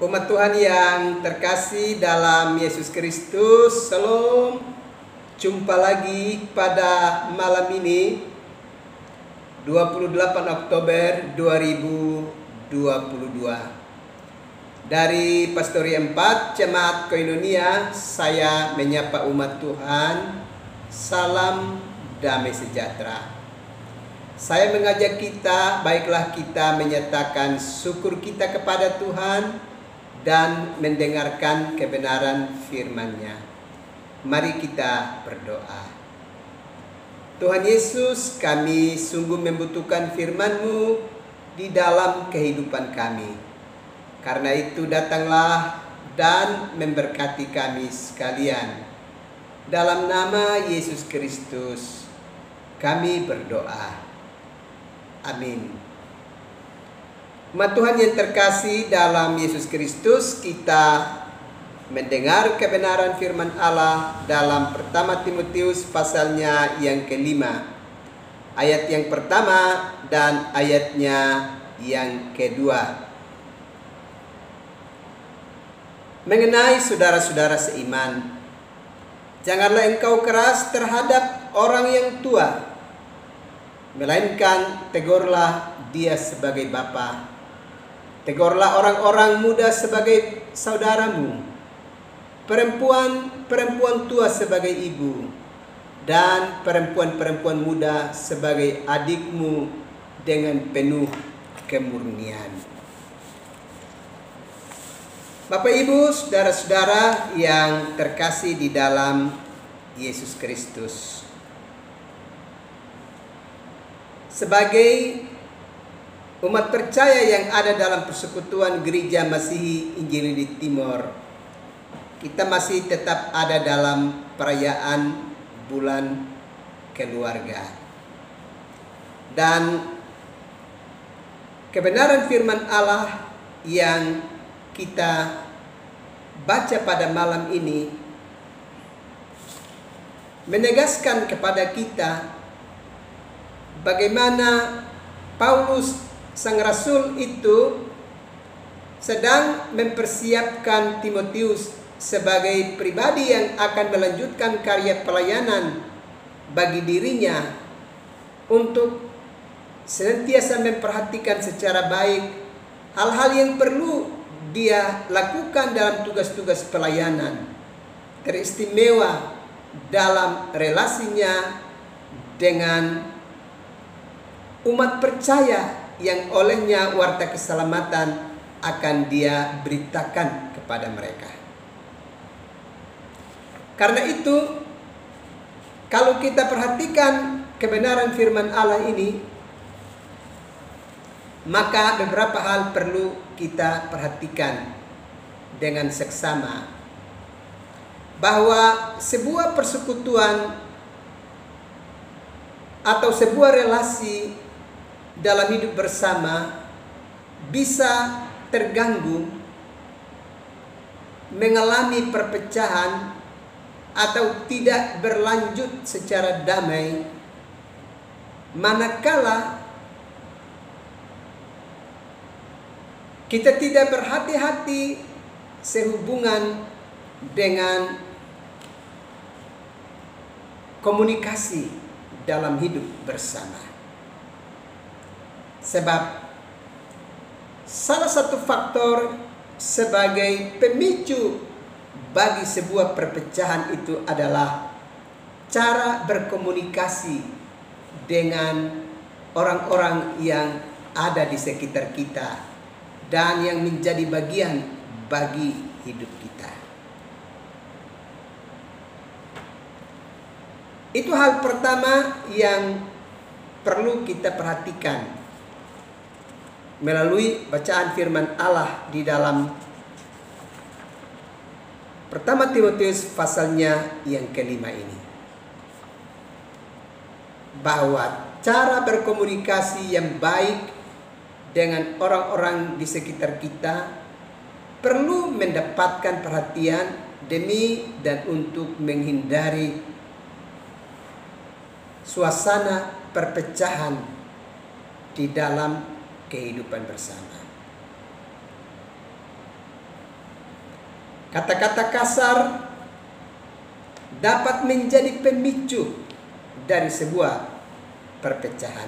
Umat Tuhan yang terkasih dalam Yesus Kristus, Shalom. Jumpa lagi pada malam ini 28 Oktober 2022. Dari Pastori 4 Jemaat Koinonia, saya menyapa umat Tuhan. Salam damai sejahtera. Saya mengajak kita, baiklah kita menyatakan syukur kita kepada Tuhan dan mendengarkan kebenaran firman-Nya. Mari kita berdoa. Tuhan Yesus, kami sungguh membutuhkan firman-Mu di dalam kehidupan kami. Karena itu datanglah dan memberkati kami sekalian. Dalam nama Yesus Kristus, kami berdoa. Amin. Umat Tuhan yang terkasih dalam Yesus Kristus, kita mendengar kebenaran firman Allah dalam pertama Timotius pasalnya yang kelima, ayat yang pertama dan ayatnya yang kedua. Mengenai saudara-saudara seiman, janganlah engkau keras terhadap orang yang tua, melainkan tegurlah dia sebagai bapa. Tegurlah orang-orang muda sebagai saudaramu, perempuan tua sebagai ibu, dan perempuan muda sebagai adikmu dengan penuh kemurnian. Bapak Ibu, saudara-saudara yang terkasih di dalam Yesus Kristus, sebagai umat percaya yang ada dalam persekutuan Gereja Masihi Injili di Timor, kita masih tetap ada dalam perayaan bulan keluarga. Dan kebenaran firman Allah yang kita baca pada malam ini menegaskan kepada kita bagaimana Paulus Sang Rasul itu sedang mempersiapkan Timotius sebagai pribadi yang akan melanjutkan karya pelayanan bagi dirinya untuk senantiasa memperhatikan secara baik hal-hal yang perlu dia lakukan dalam tugas-tugas pelayanan, teristimewa dalam relasinya dengan umat percaya yang olehnya warta keselamatan akan dia beritakan kepada mereka. Karena itu, kalau kita perhatikan kebenaran firman Allah ini, maka beberapa hal perlu kita perhatikan dengan seksama. Bahwa sebuah persekutuan atau sebuah relasi dalam hidup bersama bisa terganggu, mengalami perpecahan atau tidak berlanjut secara damai manakala kita tidak berhati-hati sehubungan dengan komunikasi dalam hidup bersama. Sebab salah satu faktor sebagai pemicu bagi sebuah perpecahan itu adalah cara berkomunikasi dengan orang-orang yang ada di sekitar kita dan yang menjadi bagian bagi hidup kita. Itu hal pertama yang perlu kita perhatikan melalui bacaan firman Allah di dalam pertama Timotius pasalnya yang kelima ini. Bahwa cara berkomunikasi yang baik dengan orang-orang di sekitar kita perlu mendapatkan perhatian demi dan untuk menghindari suasana perpecahan di dalam kehidupan bersama. Kata-kata kasar dapat menjadi pemicu dari sebuah perpecahan.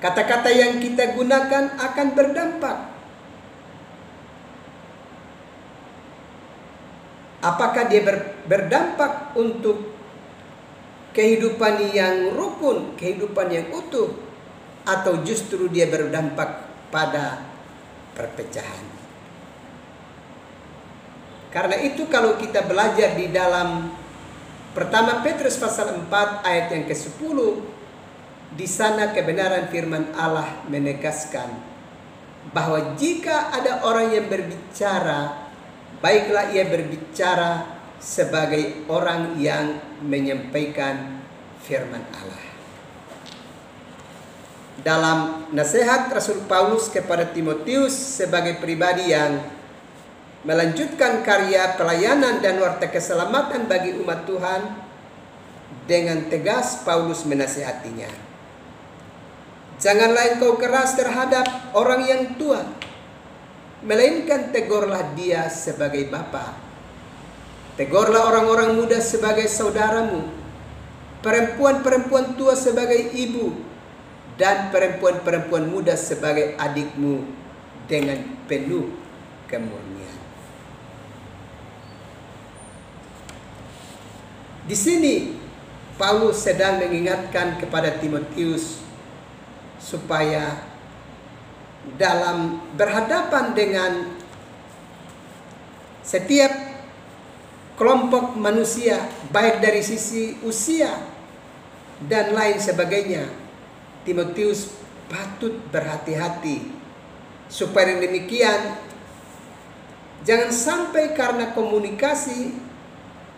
Kata-kata yang kita gunakan akan berdampak. Apakah dia berdampak untuk kehidupan yang rukun, kehidupan yang utuh, atau justru dia berdampak pada perpecahan? Karena itu kalau kita belajar di dalam pertama Petrus pasal 4 ayat yang ke-10, di sana kebenaran firman Allah menegaskan bahwa jika ada orang yang berbicara, baiklah ia berbicara sebagai orang yang menyampaikan firman Allah. Dalam nasihat Rasul Paulus kepada Timotius sebagai pribadi yang melanjutkan karya pelayanan dan warta keselamatan bagi umat Tuhan, dengan tegas Paulus menasihatinya. Janganlah engkau keras terhadap orang yang tua, melainkan tegurlah dia sebagai bapa. Tegurlah orang-orang muda sebagai saudaramu, perempuan-perempuan tua sebagai ibu, dan perempuan-perempuan muda sebagai adikmu dengan penuh kemurnian. Di sini Paulus sedang mengingatkan kepada Timotius supaya dalam berhadapan dengan setiap kelompok manusia, baik dari sisi usia dan lain sebagainya, Timotius patut berhati-hati supaya demikian jangan sampai karena komunikasi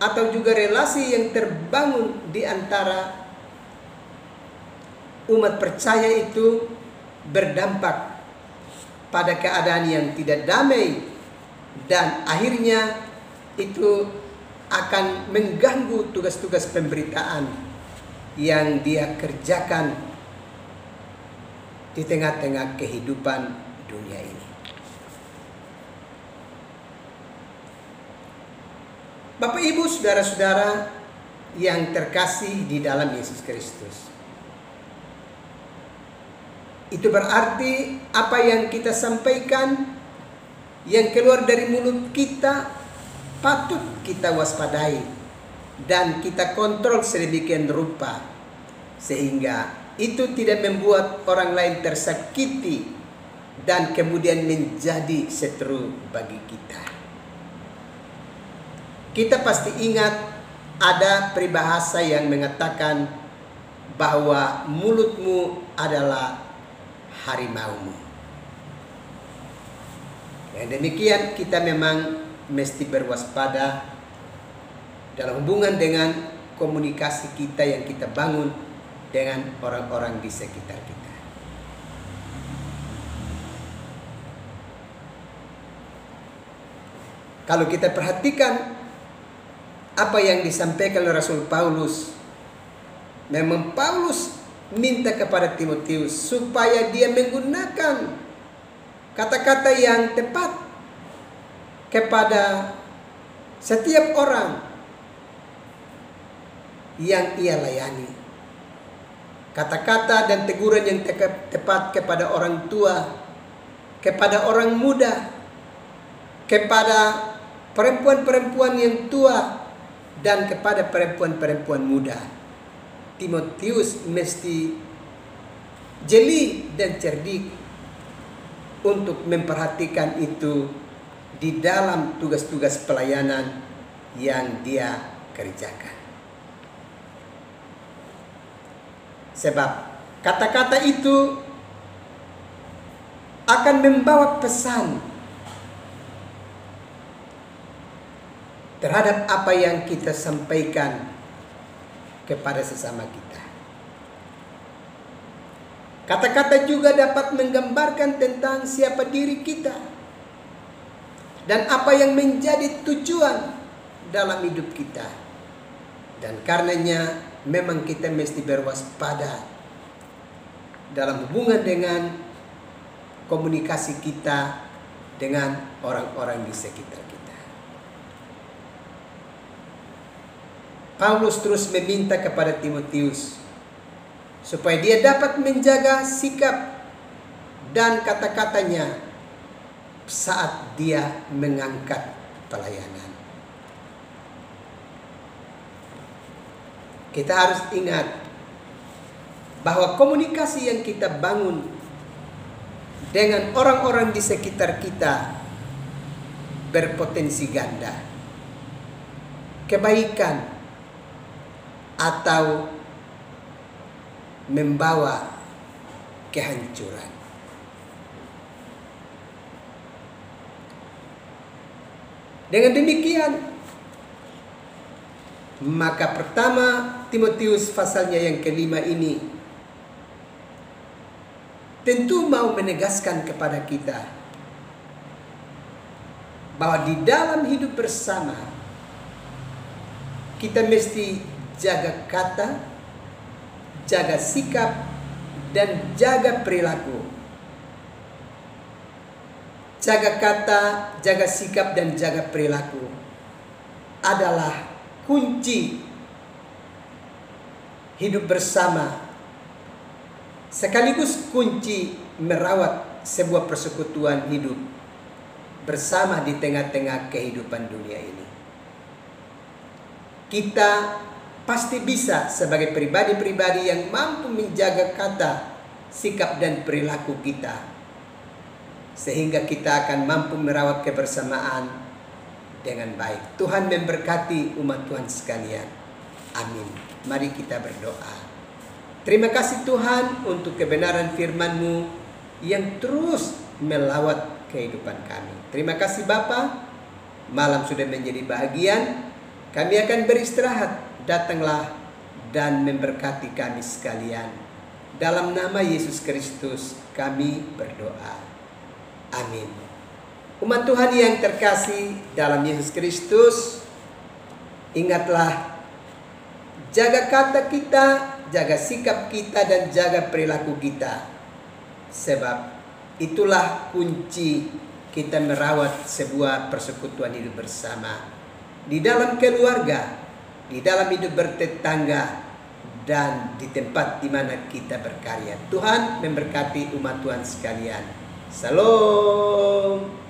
atau juga relasi yang terbangun di antara umat percaya itu berdampak pada keadaan yang tidak damai, dan akhirnya itu akan mengganggu tugas-tugas pemberitaan yang dia kerjakan di tengah-tengah kehidupan dunia ini. Bapak, Ibu, saudara-saudara yang terkasih di dalam Yesus Kristus, itu berarti apa yang kita sampaikan, yang keluar dari mulut kita, patut kita waspadai dan kita kontrol sedemikian rupa sehingga itu tidak membuat orang lain tersakiti dan kemudian menjadi seteru bagi kita. Kita pasti ingat ada peribahasa yang mengatakan bahwa mulutmu adalah harimaumu. Yang demikian kita memang mesti berwaspada dalam hubungan dengan komunikasi kita yang kita bangun dengan orang-orang di sekitar kita. Kalau kita perhatikan apa yang disampaikan oleh Rasul Paulus, memang Paulus minta kepada Timotius supaya dia menggunakan kata-kata yang tepat kepada setiap orang yang ia layani. Kata-kata dan teguran yang tepat kepada orang tua, kepada orang muda, kepada perempuan-perempuan yang tua, dan kepada perempuan-perempuan muda. Timotius mesti jeli dan cerdik untuk memperhatikan itu di dalam tugas-tugas pelayanan yang dia kerjakan. Sebab kata-kata itu akan membawa pesan terhadap apa yang kita sampaikan kepada sesama kita. Kata-kata juga dapat menggambarkan tentang siapa diri kita dan apa yang menjadi tujuan dalam hidup kita. Dan karenanya memang kita mesti berwaspada dalam hubungan dengan komunikasi kita dengan orang-orang di sekitar kita. Paulus terus meminta kepada Timotius supaya dia dapat menjaga sikap dan kata-katanya saat dia mengangkat pelayanan. Kita harus ingat bahwa komunikasi yang kita bangun dengan orang-orang di sekitar kita berpotensi ganda, kebaikan atau membawa kehancuran. Dengan demikian, maka pertama Timotius pasalnya yang kelima ini tentu mau menegaskan kepada kita bahwa di dalam hidup bersama kita mesti jaga kata, jaga sikap, dan jaga perilaku. Jaga kata, jaga sikap, dan jaga perilaku adalah kunci hidup bersama, sekaligus kunci merawat sebuah persekutuan hidup bersama di tengah-tengah kehidupan dunia ini. Kita pasti bisa sebagai pribadi-pribadi yang mampu menjaga kata, sikap, dan perilaku kita, sehingga kita akan mampu merawat kebersamaan dengan baik. Tuhan memberkati umat Tuhan sekalian. Amin. Mari kita berdoa. Terima kasih Tuhan untuk kebenaran firman-Mu yang terus melawat kehidupan kami. Terima kasih Bapa. Malam sudah menjadi bahagian. Kami akan beristirahat. Datanglah dan memberkati kami sekalian. Dalam nama Yesus Kristus kami berdoa. Amin. Umat Tuhan yang terkasih dalam Yesus Kristus, ingatlah, jaga kata kita, jaga sikap kita, dan jaga perilaku kita. Sebab itulah kunci kita merawat sebuah persekutuan hidup bersama. Di dalam keluarga, di dalam hidup bertetangga, dan di tempat di mana kita berkarya. Tuhan memberkati umat Tuhan sekalian. Salam.